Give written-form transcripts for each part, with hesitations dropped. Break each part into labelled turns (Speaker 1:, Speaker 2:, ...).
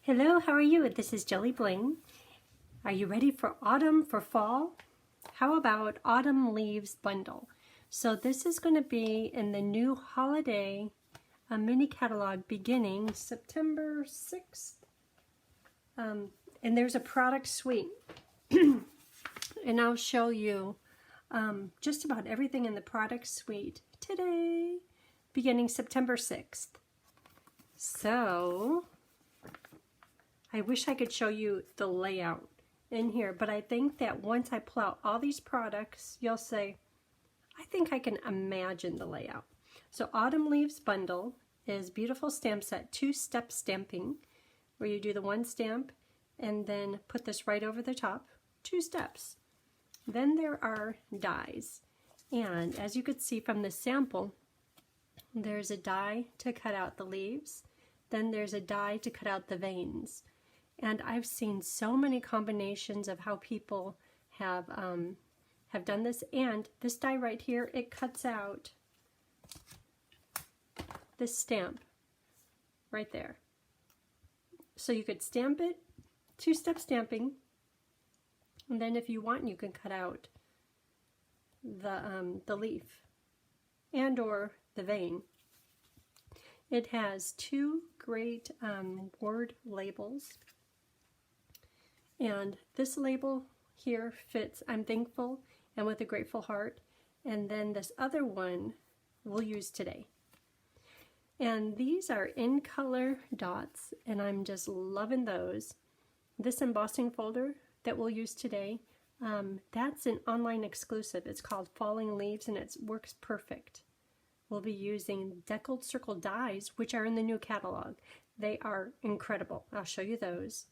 Speaker 1: Hello, how are you? This is Jelly Bling. Are you ready for autumn, for fall? How about Autumn Leaves Bundle? So this is going to be in the new holiday mini catalog beginning September 6th. And there's a product suite. And I'll show you just about everything in the product suite today, beginning September 6th. So I wish I could show you the layout in here, but I think that once I pull out all these products, you'll say, I think I can imagine the layout. So Autumn Leaves Bundle is beautiful stamp set, 2-step stamping, where you do the one stamp and then put this right over the top, 2 steps. Then there are dies, and as you could see from the sample, there's a die to cut out the leaves, then there's a die to cut out the veins. And I've seen so many combinations of how people have done this. And this die right here, it cuts out this stamp right there. So you could stamp it, 2-step stamping, and then if you want, you can cut out the leaf and or the vein. It has 2 great word labels. And this label here fits I'm thankful and with a grateful heart. And then this other one we'll use today. And these are in color dots, and I'm just loving those. This embossing folder that we'll use today, that's an online exclusive. It's called Falling Leaves, and it works perfect. We'll be using deckled circle dies, which are in the new catalog. They are incredible. I'll show you those.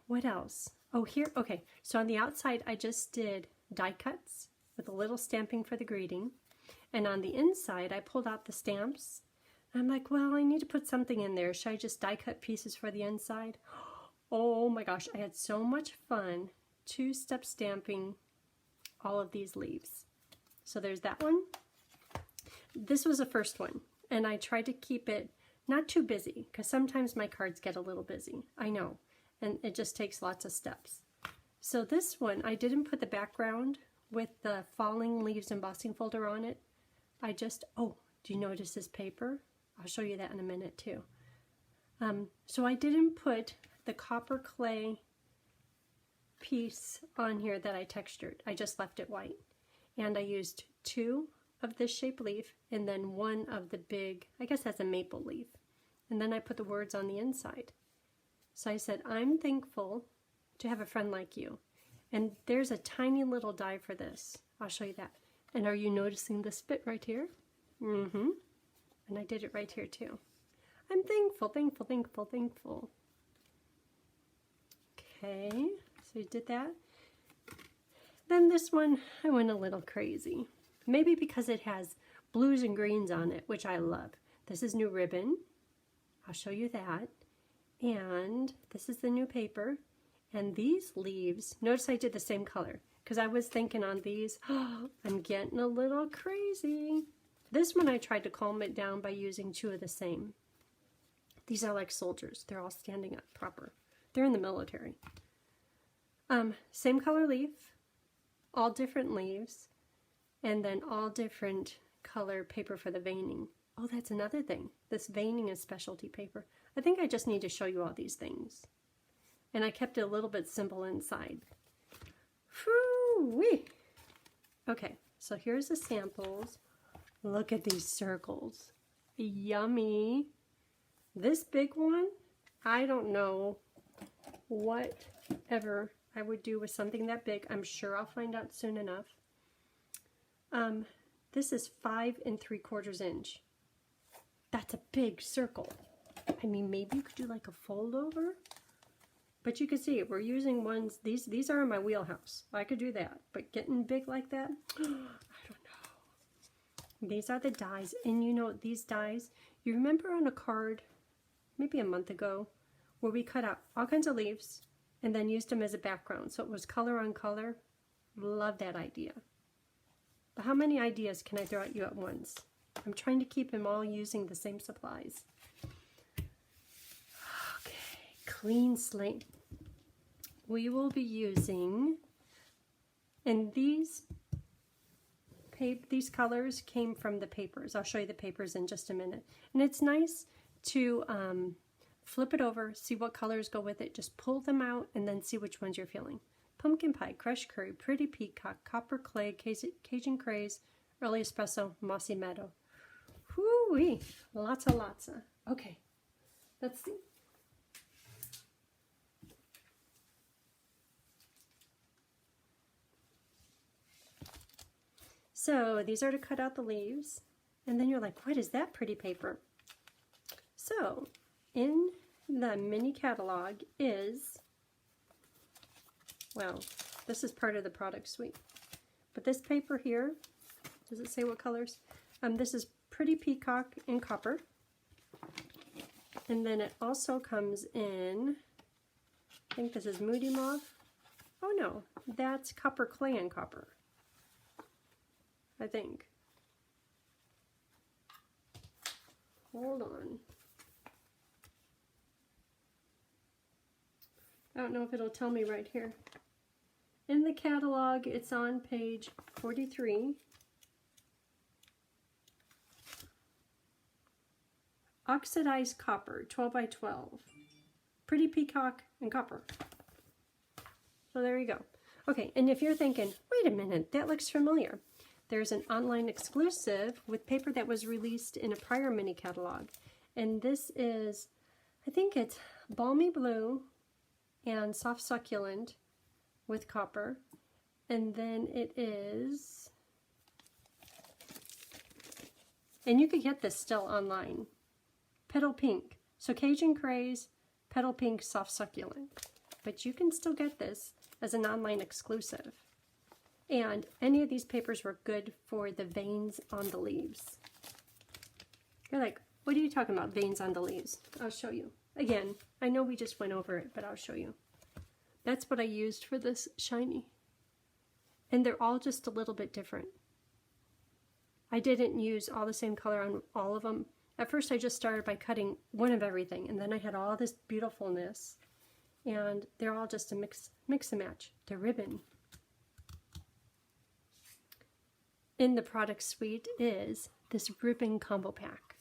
Speaker 1: What else? Oh, here, okay. So on the outside, I just did die cuts with a little stamping for the greeting. And on the inside, I pulled out the stamps. I'm like, well, I need to put something in there. Should I just die cut pieces for the inside? Oh my gosh, I had so much fun 2-step stamping all of these leaves. So there's that one. This was the first one, and I tried to keep it not too busy, because sometimes my cards get a little busy. I know. And it just takes lots of steps. So this one, I didn't put the background with the Falling Leaves embossing folder on it. I just, oh, do you notice this paper? I'll show you that in a minute too. So I didn't put the copper clay piece on here that I textured. I just left it white. And I used 2 of this shape leaf and then 1 of the big, I guess that's a maple leaf. And then I put the words on the inside. So I said, I'm thankful to have a friend like you. And there's a tiny little die for this. I'll show you that. And are you noticing the spit right here? Mm-hmm. And I did it right here too. I'm thankful, thankful, thankful, thankful. Okay, so you did that. Then this one, I went a little crazy. Maybe because it has blues and greens on it, which I love. This is new ribbon. I'll show you that. And this is the new paper. And these leaves, notice I did the same color because I was thinking on these, oh, I'm getting a little crazy. This one I tried to calm it down by using 2 of the same. These are like soldiers. They're all standing up proper. They're in the military. Same color leaf, all different leaves, and then all different color paper for the veining. Oh, that's another thing. This veining is specialty paper. I think I just need to show you all these things. And I kept it a little bit simple inside. Whoo-wee! Okay, so here's the samples. Look at these circles. Yummy. This big one, I don't know whatever I would do with something that big. I'm sure I'll find out soon enough. This is 5 3/4 inch. That's a big circle. I mean, maybe you could do like a fold over, but you can see we're using ones, these are in my wheelhouse. I could do that, but getting big like that, I don't know. These are the dies, and you know these dies, you remember on a card, maybe a month ago, where we cut out all kinds of leaves and then used them as a background, so it was color on color. Love that idea. But how many ideas can I throw at you at once? I'm trying to keep them all using the same supplies. Okay. clean slate. We will be using, and these colors came from the papers. I'll show you the papers in just a minute. And it's nice to flip it over, see what colors go with it, just pull them out and then see which ones you're feeling. Pumpkin pie, crushed curry, pretty peacock, copper clay, Cajun craze, early espresso, mossy meadow. Whoo-wee, lots of. Okay, let's see. So these are to cut out the leaves, and then you're like, what is that pretty paper? So in the mini catalog is, well, this is part of the product suite, but this paper here, does it say what colors? This is pretty peacock in copper, and then it also comes in, I think this is moody mauve. Oh no, that's copper clay and copper, I think. Hold on. I don't know if it'll tell me right here. In the catalog, it's on page 43. Oxidized copper, 12 by 12. Pretty peacock and copper. So there you go. Okay, and if you're thinking, wait a minute, that looks familiar. There's an online exclusive with paper that was released in a prior mini catalog. And this is, I think it's balmy blue and soft succulent with copper. And then it is, and you could get this still online, petal pink. So Cajun craze, petal pink, soft succulent. But you can still get this as an online exclusive. And any of these papers were good for the veins on the leaves. You're like, what are you talking about, veins on the leaves? I'll show you. Again, I know we just went over it, but I'll show you. That's what I used for this shiny. And they're all just a little bit different. I didn't use all the same color on all of them. At first I just started by cutting one of everything, and then I had all this beautifulness. And they're all just a mix and match. The ribbon in the product suite is this ribbon combo pack.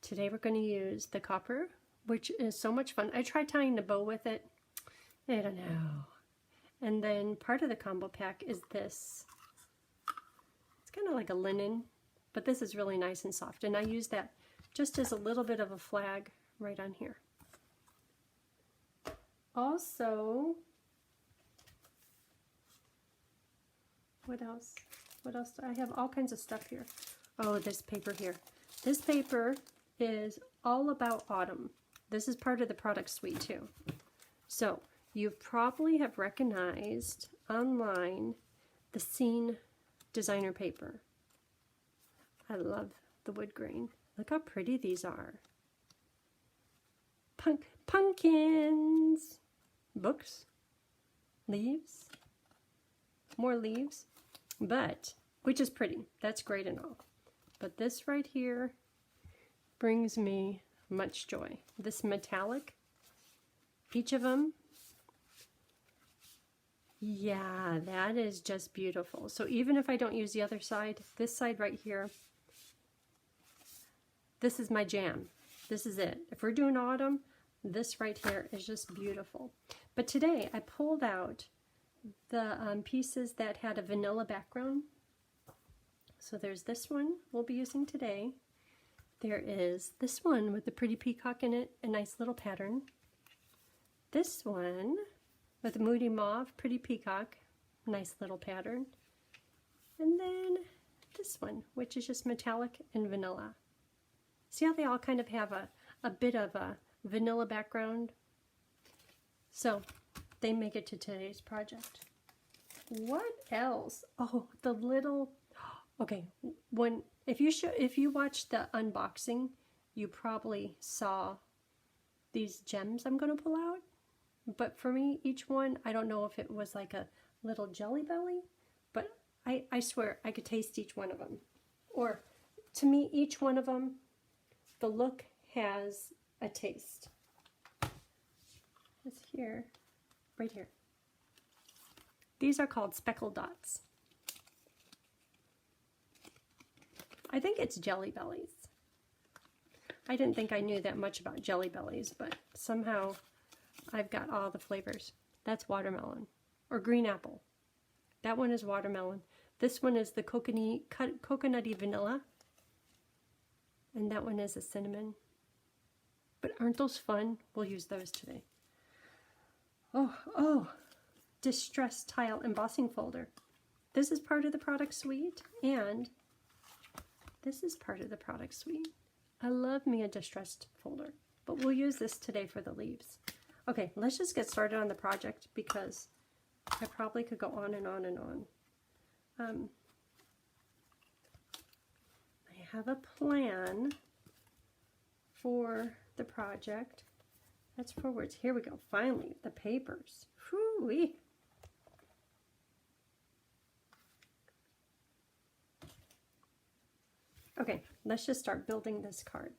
Speaker 1: Today we're going to use the copper, which is so much fun. I tried tying a bow with it. I don't know. And then part of the combo pack is this. It's kind of like a linen, but this is really nice and soft. And I use that just as a little bit of a flag right on here. Also, what else? What else? I have all kinds of stuff here. Oh, this paper here. This paper is all about autumn. This is part of the product suite too. So you probably have recognized online the Scene designer paper. I love the wood grain. Look how pretty these are. Pumpkins, books, leaves, more leaves, but which is pretty. That's great and all. But this right here brings me much joy. This metallic, each of them, yeah, that is just beautiful. So even if I don't use the other side, this side right here, this is my jam. This is it. If we're doing autumn, this right here is just beautiful. But today I pulled out the pieces that had a vanilla background. So there's this one we'll be using today. There is this one with the pretty peacock in it, a nice little pattern. This one with a moody mauve, pretty peacock, nice little pattern. And then this one, which is just metallic and vanilla. See how they all kind of have a bit of a vanilla background? So they make it to today's project. What else? Oh, the little, okay, if you watched the unboxing, you probably saw these gems I'm going to pull out. But for me, each one, I don't know if it was like a little jelly belly, but I swear I could taste each one of them. Or to me, each one of them, the look has a taste. is here, right here. These are called speckled dots. I think it's Jelly Bellies. I didn't think I knew that much about Jelly Bellies, but somehow I've got all the flavors. That's watermelon or green apple. That one is watermelon. This one is the coconutty vanilla. And that one is a cinnamon. But aren't those fun? We'll use those today. Oh, distress tile embossing folder. This is part of the product suite, and this is part of the product suite. I love me a distressed folder, but we'll use this today for the leaves. Okay, let's just get started on the project because I probably could go on and on and on. I have a plan for the project. That's for words. Here we go. Finally, the papers. Whoo-wee. Okay, let's just start building this card.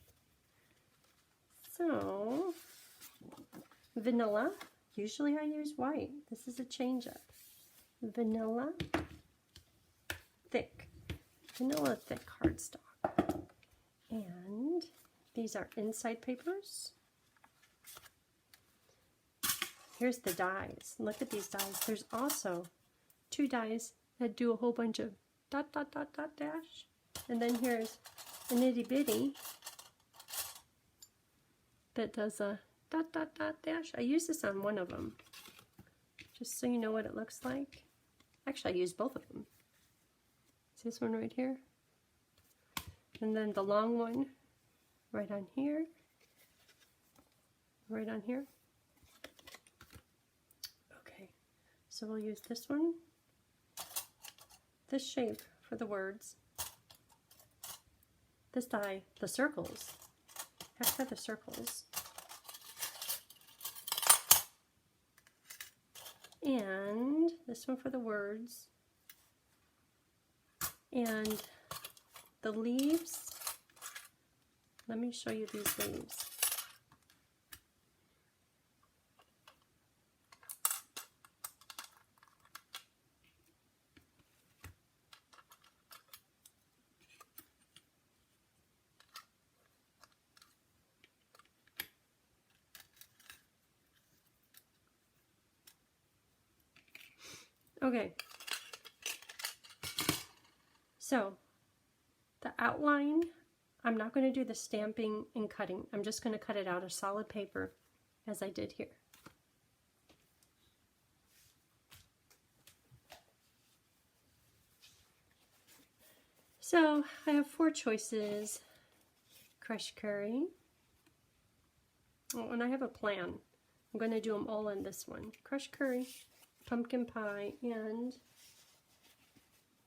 Speaker 1: So, vanilla. Usually I use white. This is a change up. Vanilla thick. Vanilla thick cardstock. And these are inside papers. Here's the dies. Look at these dies. There's also 2 dies that do a whole bunch of dot, dot, dot, dot, dash. And then here's a nitty bitty that does a dot, dot, dot, dash. I use this on one of them, just so you know what it looks like. Actually, I use both of them. It's this one right here. And then the long one right on here. Right on here. Okay, so we'll use this one, this shape for the words, this die, the circles, have to have the circles, and this one for the words, and the leaves. Let me show you these leaves. Okay, so the outline, I'm not going to do the stamping and cutting. I'm just going to cut it out of solid paper as I did here. So I have 4 choices. Crushed curry. Oh, and I have a plan. I'm going to do them all in this one. Crushed curry, pumpkin pie, and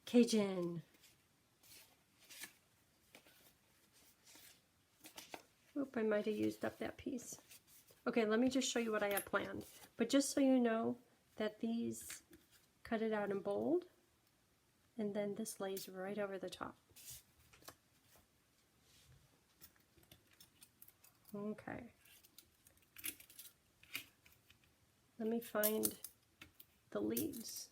Speaker 1: Cajun. Oop, I might have used up that piece. Okay, let me just show you what I have planned. But just so you know that these cut it out in bold, and then this lays right over the top. Okay. Let me find the leaves.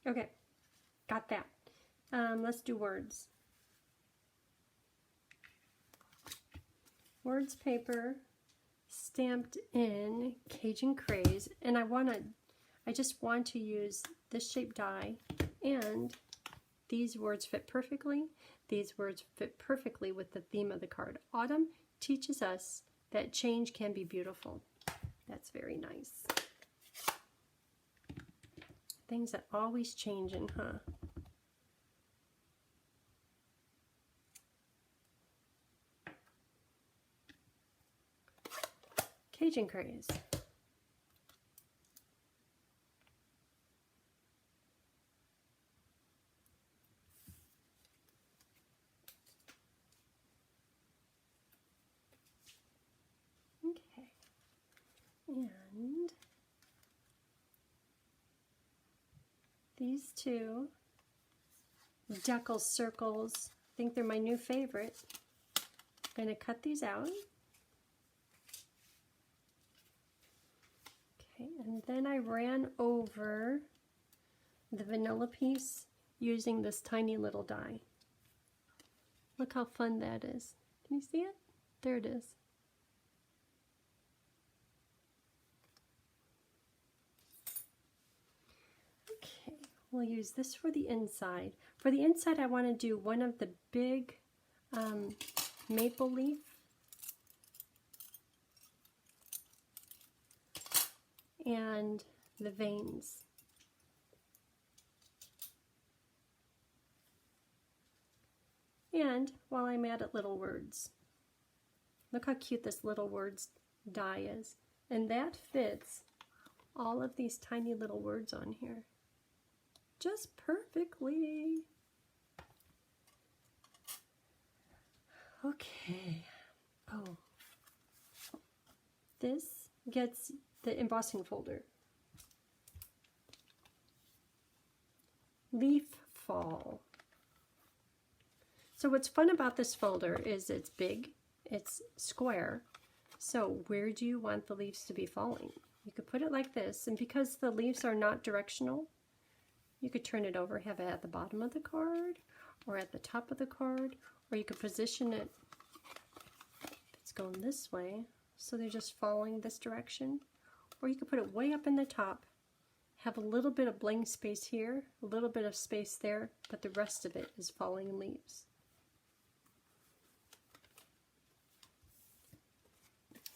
Speaker 1: Okay, got that. Let's do words. Words paper stamped in Cajun Craze, and I just want to use this shape die, and these words fit perfectly. These words fit perfectly with the theme of the card. Autumn teaches us that change can be beautiful. That's very nice. Things that always changing, huh? Cajun Craze. Okay. And these two deckle circles, I think they're my new favorite. I'm going to cut these out. Okay, and then I ran over the vanilla piece using this tiny little die. Look how fun that is. Can you see it? There it is. Okay, we'll use this for the inside. For the inside, I want to do one of the big maple leaf. And the veins. And while I'm at it, little words. Look how cute this little words die is. And that fits all of these tiny little words on here. Just perfectly. Okay. Oh. This gets the embossing folder. Leaf fall. So what's fun about this folder is it's big, it's square. So where do you want the leaves to be falling? You could put it like this, and because the leaves are not directional, you could turn it over, have it at the bottom of the card, or at the top of the card, or you could position it, it's going this way, so they're just falling this direction. Or you could put it way up in the top, have a little bit of blank space here, a little bit of space there, but the rest of it is falling leaves.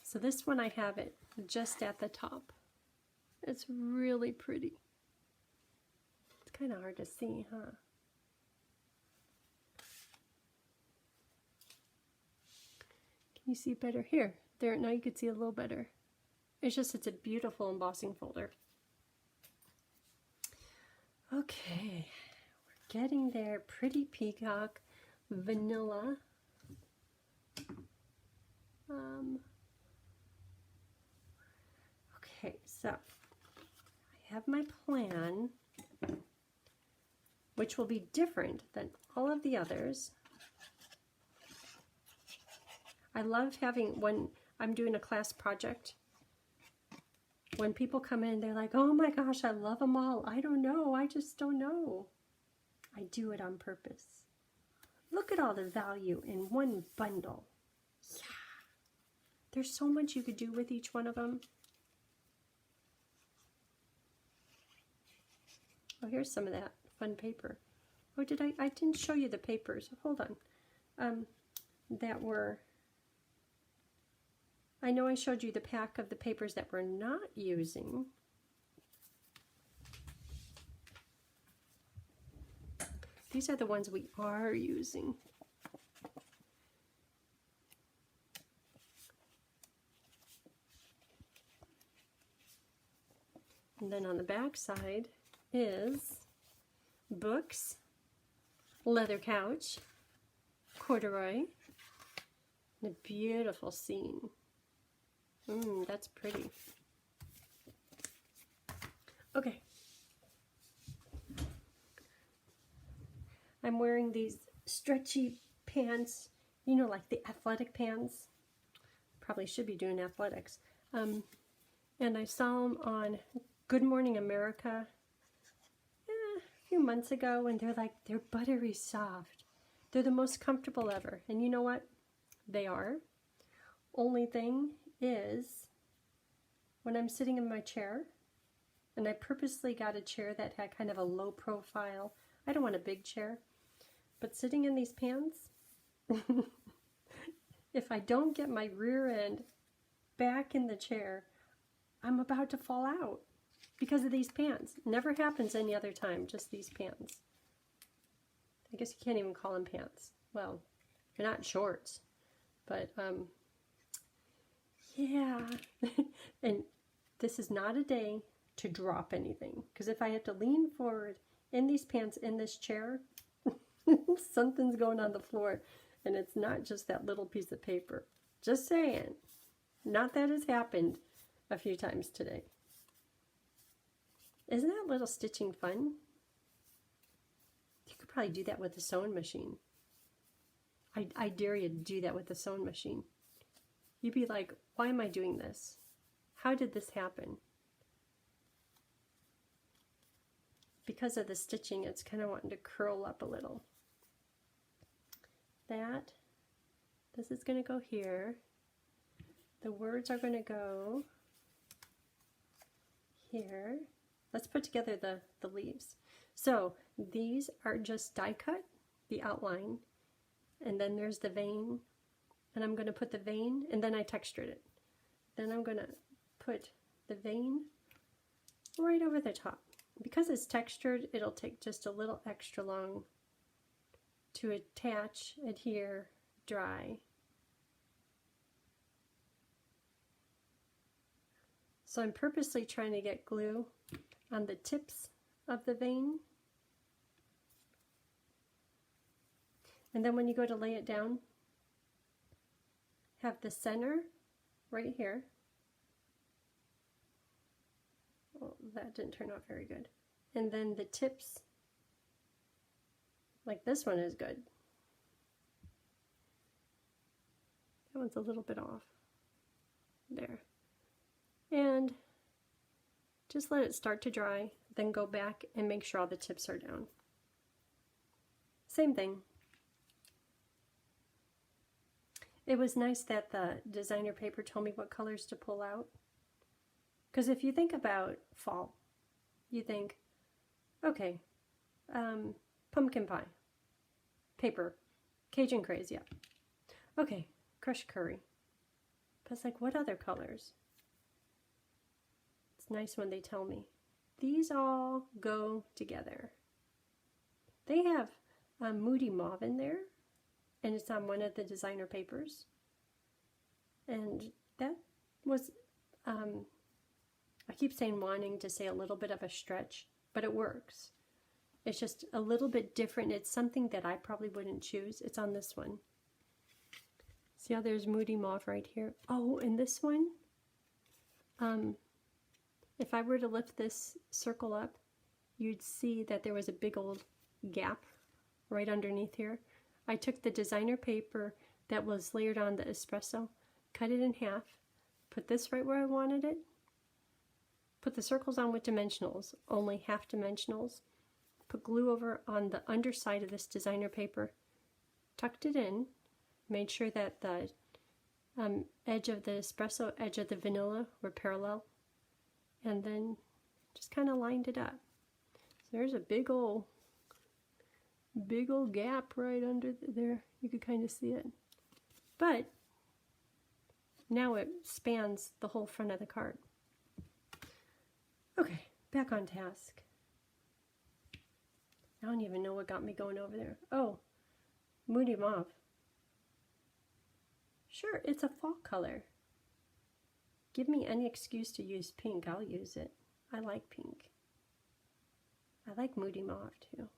Speaker 1: So this one I have it just at the top. It's really pretty. It's kind of hard to see, huh? Can you see better? Here, there, now you can see a little better. It's a beautiful embossing folder. Okay, we're getting there. Pretty peacock, vanilla. Okay, so I have my plan, which will be different than all of the others. I love having, when I'm doing a class project, when people come in, they're like, oh my gosh, I love them all. I don't know, I just don't know. I do it on purpose. Look at all the value in one bundle. Yeah. There's so much you could do with each one of them. Oh, here's some of that fun paper. Oh, I didn't show you the papers. Hold on. That were, I know I showed you the pack of the papers that we're not using. These are the ones we are using. And then on the back side is books, leather couch, corduroy, and a beautiful scene. That's pretty. Okay. I'm wearing these stretchy pants, you know, like the athletic pants. Probably should be doing athletics. And I saw them on Good Morning America a few months ago, and they're buttery soft. They're the most comfortable ever. And you know what? They are. Only thing is, when I'm sitting in my chair, and I purposely got a chair that had kind of a low profile. I don't want a big chair, but sitting in these pants, if I don't get my rear end back in the chair, I'm about to fall out because of these pants. Never happens any other time, just these pants. I guess you can't even call them pants. Well, they're not shorts, but yeah. And this is not a day to drop anything, because if I have to lean forward in these pants in this chair, something's going on the floor, and it's not just that little piece of paper. Just saying. Not that has happened a few times today. Isn't that little stitching fun? You could probably do that with a sewing machine. I dare you to do that with a sewing machine. You'd be like, why am I doing this? How did this happen? Because of the stitching, it's kind of wanting to curl up a little. This is going to go here. The words are going to go here. Let's put together the leaves. So these are just die cut, the outline, and then there's the vein, and I'm going to put the vein, and then I textured it. Then I'm going to put the vein right over the top. Because it's textured, it'll take just a little extra long to attach, adhere, dry. So I'm purposely trying to get glue on the tips of the vein. And then when you go to lay it down, have the center right here. Oh, that didn't turn out very good. And then the tips, like this one is good. That one's a little bit off. There. And just let it start to dry, then go back and make sure all the tips are down. Same thing. It was nice that the designer paper told me what colors to pull out. Because if you think about fall, you think, okay, pumpkin pie, paper, Cajun craze, yeah. Okay, crushed curry. But it's like, what other colors? It's nice when they tell me. These all go together. They have Moody Mauve in there, and it's on one of the designer papers. And that was, I keep saying wanting to say a little bit of a stretch, but it works. It's just a little bit different. It's something that I probably wouldn't choose. It's on this one. See how there's Moody Mauve right here? Oh, and this one, if I were to lift this circle up, you'd see that there was a big old gap right underneath here. I took the designer paper that was layered on the espresso, cut it in half, put this right where I wanted it, put the circles on with dimensionals, only half dimensionals, put glue over on the underside of this designer paper, tucked it in, made sure that the edge of the espresso, edge of the vanilla were parallel, and then just kind of lined it up. So there's a big old gap right under there. You could kind of see it. But now it spans the whole front of the card. Okay, back on task. I don't even know what got me going over there. Oh, Moody Mauve. Sure, it's a fall color. Give me any excuse to use pink, I'll use it. I like pink. I like Moody Mauve too.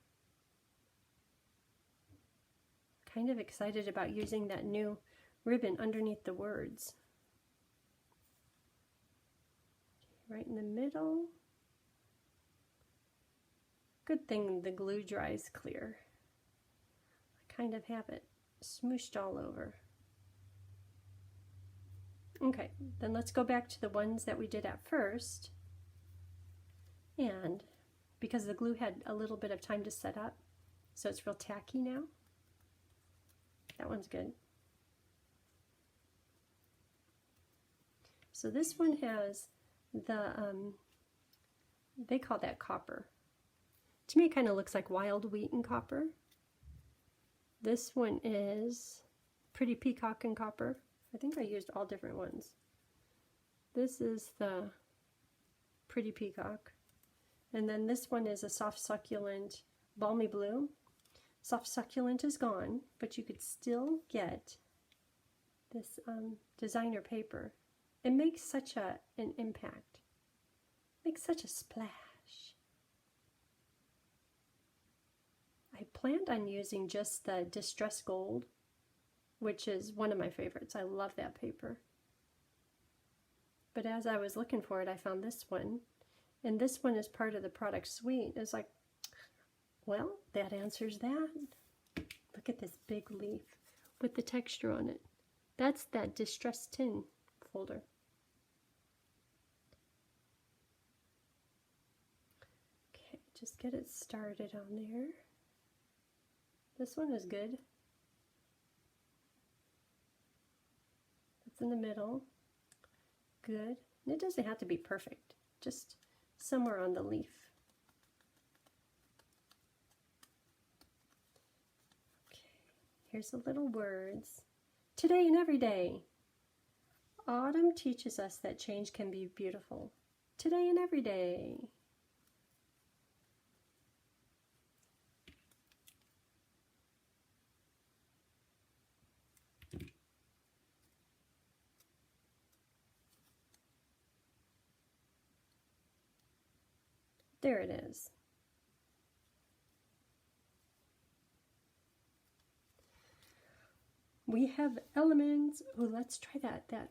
Speaker 1: Kind of excited about using that new ribbon underneath the words. Right in the middle. Good thing the glue dries clear. I kind of have it smooshed all over. Okay, then let's go back to the ones that we did at first. And because the glue had a little bit of time to set up, so it's real tacky now. That one's good. So this one has the, they call that copper. To me, it kind of looks like wild wheat and copper. This one is Pretty Peacock and copper. I think I used all different ones. This is the Pretty Peacock. And then this one is a Soft Succulent Balmy Blue. Soft Succulent is gone, but you could still get this designer paper. It makes such an impact. Makes such a splash. I planned on using just the Distress Gold, which is one of my favorites. I love that paper. But as I was looking for it, I found this one. And this one is part of the product suite. It's like, Well, that answers that. Look at this big leaf with the texture on it. That's that Distress Tin folder. Okay, just get it started on there. This one is good. It's in the middle. Good. And it doesn't have to be perfect, just somewhere on the leaf. Okay, here's the little words. Today and every day. Autumn teaches us that change can be beautiful. Today and every day. There it is. We have elements. Oh, let's try that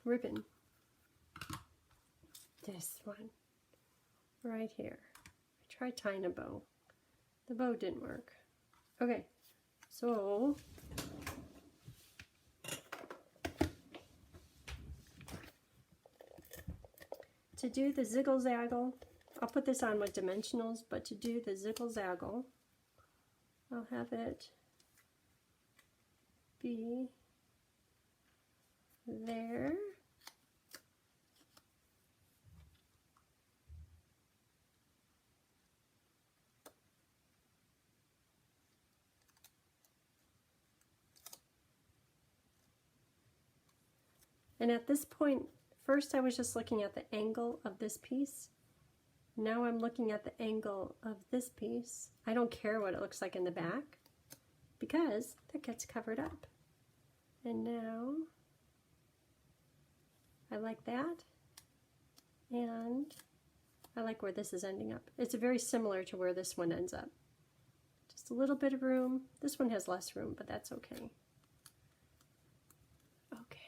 Speaker 1: ribbon. This one right here. I tried tying a bow. The bow didn't work. Okay, so to do the ziggle-zaggle, I'll put this on with dimensionals, but to do the ziggle-zaggle, I'll have it be there. And at this point, first I was just looking at the angle of this piece. Now I'm looking at the angle of this piece. I don't care what it looks like in the back because that gets covered up. And now I like that, and I like where this is ending up. It's very similar to where this one ends up. Just a little bit of room. This one has less room, but that's okay. Okay.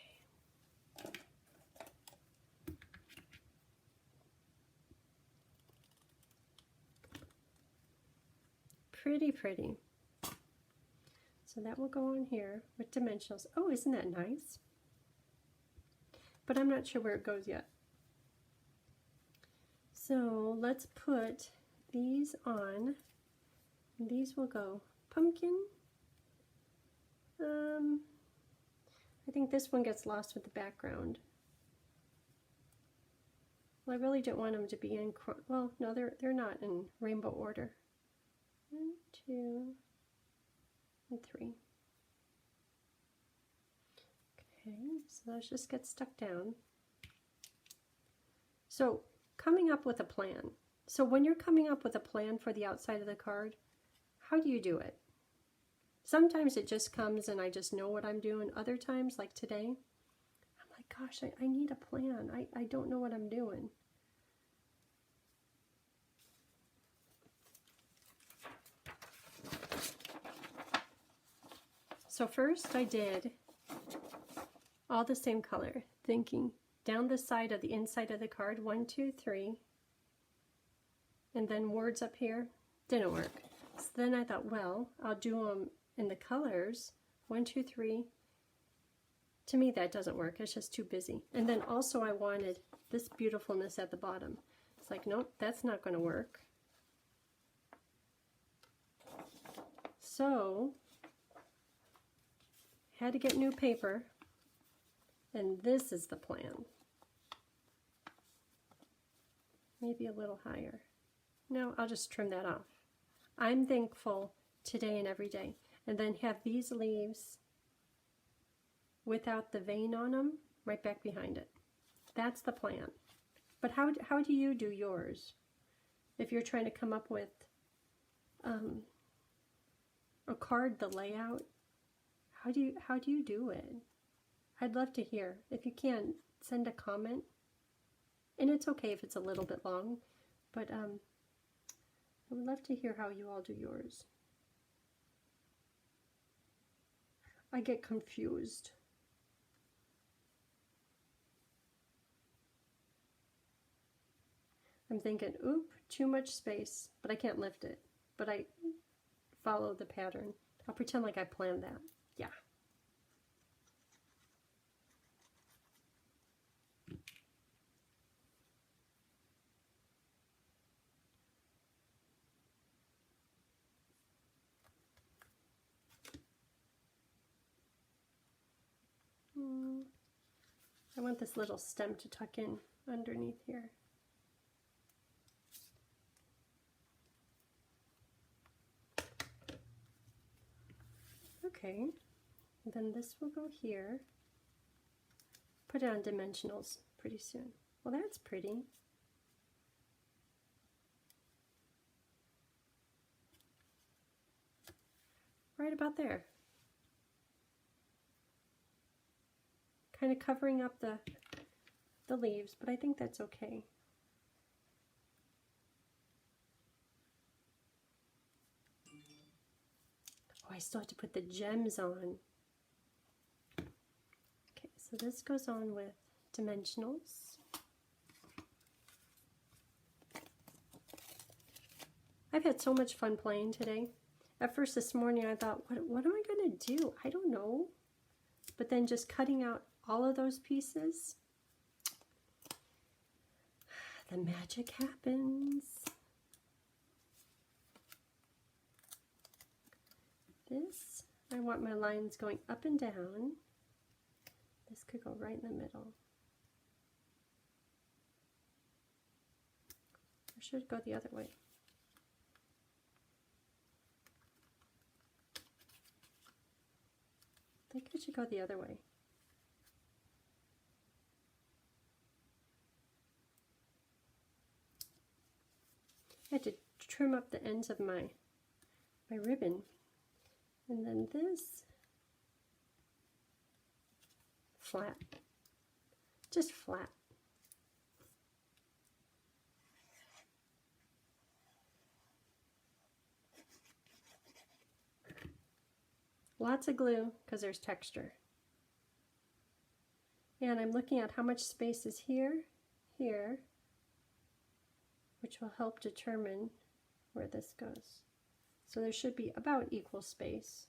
Speaker 1: Pretty, pretty. So that will go on here with dimensionals. Oh, isn't that nice? But I'm not sure where it goes yet. So let's put these on. These will go pumpkin. I think this one gets lost with the background. Well, I really don't want them to be in, well, no, they're not in rainbow order. 1, 2, and 3. Okay, so those just get stuck down. So coming up with a plan. So when you're coming up with a plan for the outside of the card, how do you do it? Sometimes it just comes and I just know what I'm doing. Other times, like today, I'm like, gosh, I need a plan. I don't know what I'm doing. So first I did all the same color, thinking down the side of the inside of the card, 1, 2, 3, and then words up here. Didn't work. So then I thought, well, I'll do them in the colors, 1, 2, 3. To me that doesn't work, it's just too busy. And then also I wanted this beautifulness at the bottom. It's like, nope, that's not going to work. So had to get new paper, and this is the plan. Maybe a little higher. No, I'll just trim that off. I'm thankful today and every day. And then have these leaves without the vein on them right back behind it. That's the plan. But how do you do yours? If you're trying to come up with a card, the layout, how do you do it? I'd love to hear. If you can, send a comment. And it's okay if it's a little bit long, but I would love to hear how you all do yours. I get confused. I'm thinking, oop, too much space, but I can't lift it. but I follow the pattern. I'll pretend like I planned that. Yeah. I want this little stem to tuck in underneath here. Okay, then this will go here. Put it on dimensionals pretty soon. Well, that's pretty. Right about there. Kind of covering up the leaves, but I think that's okay. Oh, I still have to put the gems on. Okay, so this goes on with dimensionals. I've had so much fun playing today. At first this morning I thought, what am I going to do? I don't know. But then just cutting out all of those pieces, the magic happens. This, I want my lines going up and down. This could go right in the middle. Or should it go the other way? I think it should go the other way. I had to trim up the ends of my ribbon. And then this, flat, just flat. Lots of glue because there's texture. And I'm looking at how much space is here, here, which will help determine where this goes. So there should be about equal space.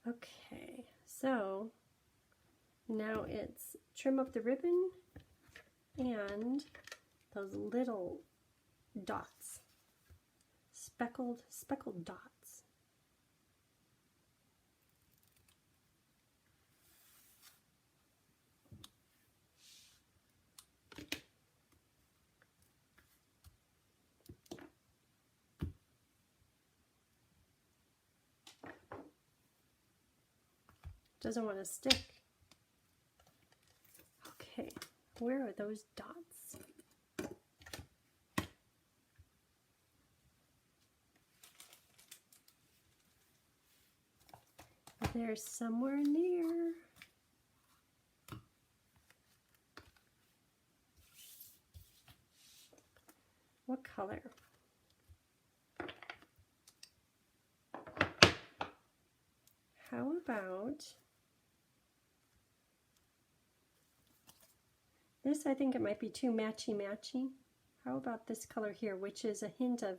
Speaker 1: Okay, so now it's trim up the ribbon and those little dots, speckled dots. Doesn't want to stick. Okay, where are those dots? They're somewhere near. What color? How about this? I think it might be too matchy-matchy. How about this color here, which is a hint of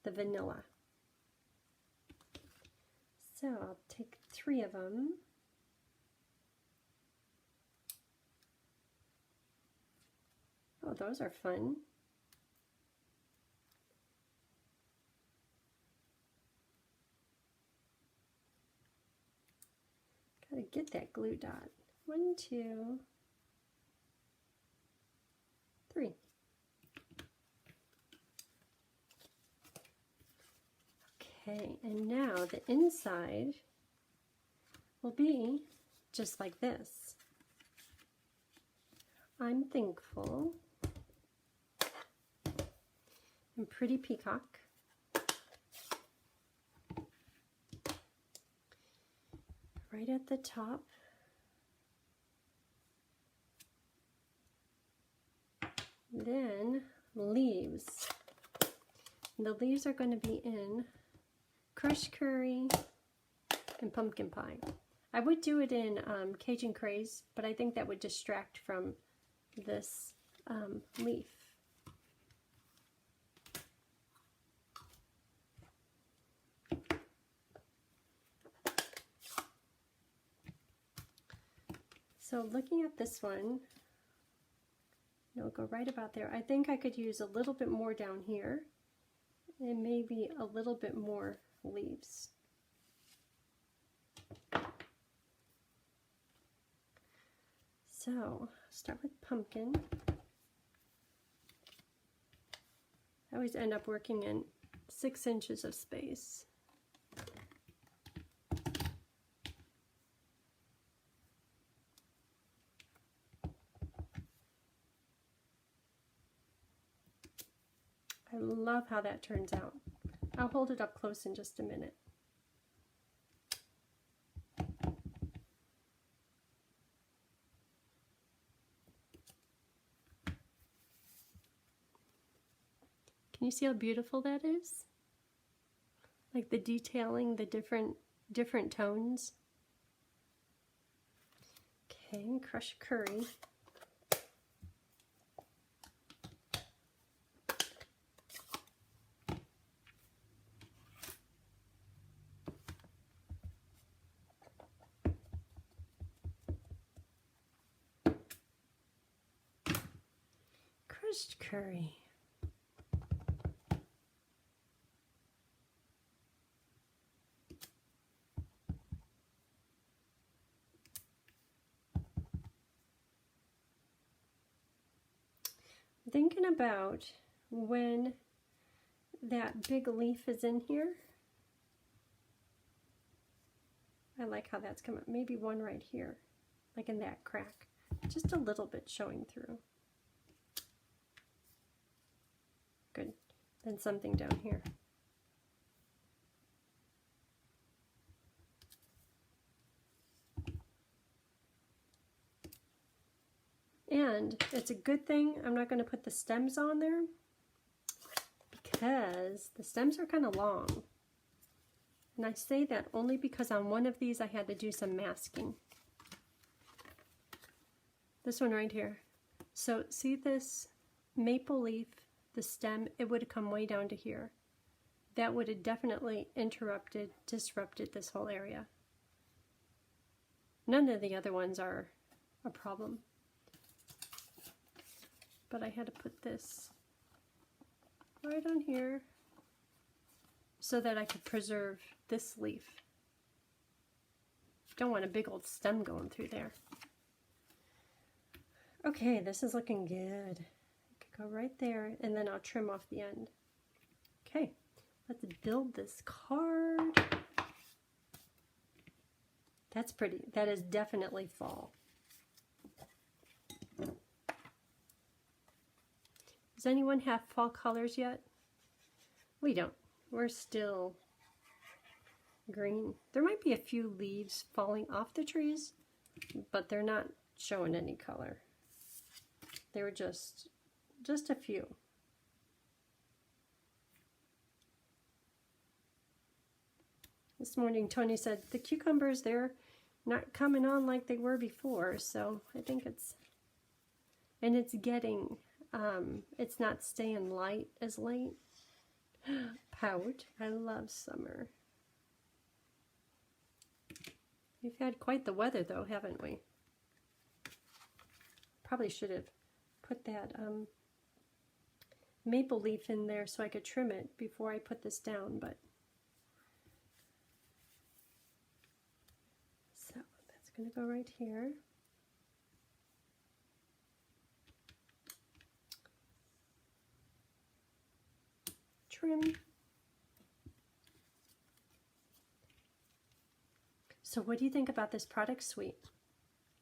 Speaker 1: the vanilla? So I'll take 3 of them. Oh, those are fun. Gotta get that glue dot. 1, 2, 3. Okay, and now the inside will be just like this. I'm thankful. And pretty peacock. Right at the top. Then leaves. And the leaves are going to be in crushed curry and pumpkin pie. I would do it in Cajun Craze, but I think that would distract from this leaf. So looking at this one, it'll go right about there. I think I could use a little bit more down here and maybe a little bit more leaves. So start with pumpkin. I always end up working in 6 inches of space. I love how that turns out. I'll hold it up close in just a minute. Can you see how beautiful that is? Like the detailing, the different tones. Okay, crush curry. Crushed curry. Thinking about when that big leaf is in here. I like how that's coming. Maybe one right here, like in that crack. Just a little bit showing through. Good. Then something down here. And it's a good thing I'm not going to put the stems on there because the stems are kind of long. And I say that only because on one of these I had to do some masking. This one right here. So see this maple leaf, the stem, it would have come way down to here. That would have definitely disrupted this whole area. None of the other ones are a problem. But I had to put this right on here so that I could preserve this leaf. Don't want a big old stem going through there. Okay, this is looking good. I could go right there and then I'll trim off the end. Okay, let's build this card. That's pretty. That is definitely fall. Does anyone have fall colors yet? We don't. We're still green. There might be a few leaves falling off the trees, but they're not showing any color. They were just a few. This morning Tony said the cucumbers, they're not coming on like they were before, so I think it's getting it's not staying light as late. Pout. I love summer. We've had quite the weather though, haven't we? Probably should have put that maple leaf in there so I could trim it before I put this down, but so that's going to go right here. Trim. So what do you think about this product suite?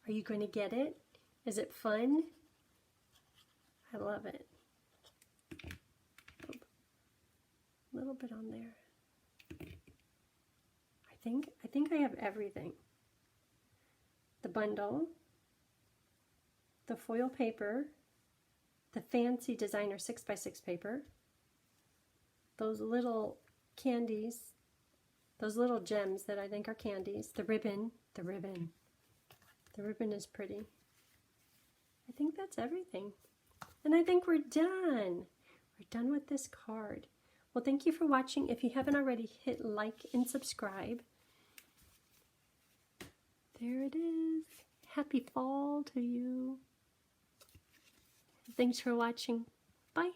Speaker 1: Are you going to get it? Is it fun? I love it. A little bit on there. I think I have everything. The bundle, the foil paper, the fancy designer 6x6 paper, those little candies, those little gems that I think are candies, the ribbon is pretty. I think that's everything. And I think we're done. We're done with this card. Well, thank you for watching. If you haven't already, hit like and subscribe. There it is. Happy fall to you. Thanks for watching. Bye.